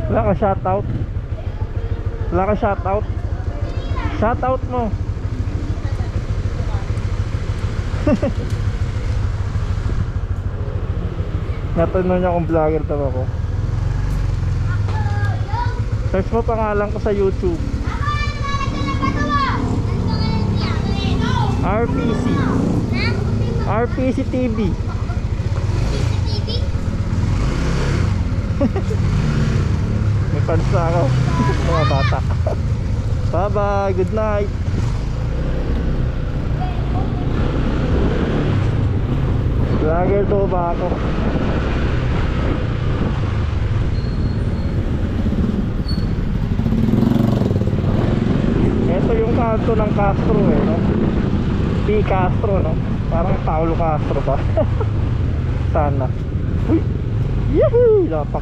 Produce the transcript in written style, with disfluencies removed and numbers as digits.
Wala ka shoutout? Wala ka shoutout? Shoutout mo. Natanong niya kung vlogger daw ako. Search mo pangalan ko sa YouTube. RPC. RPC TV. May fans na ako. Mga bata. Bye bye, good night. Vlogger to ba ako? Ito yung kanto ng Castro eh, no? P. Castro, no? Parang Paulo Castro ba? Sana. Uy! Yahoo! Napaka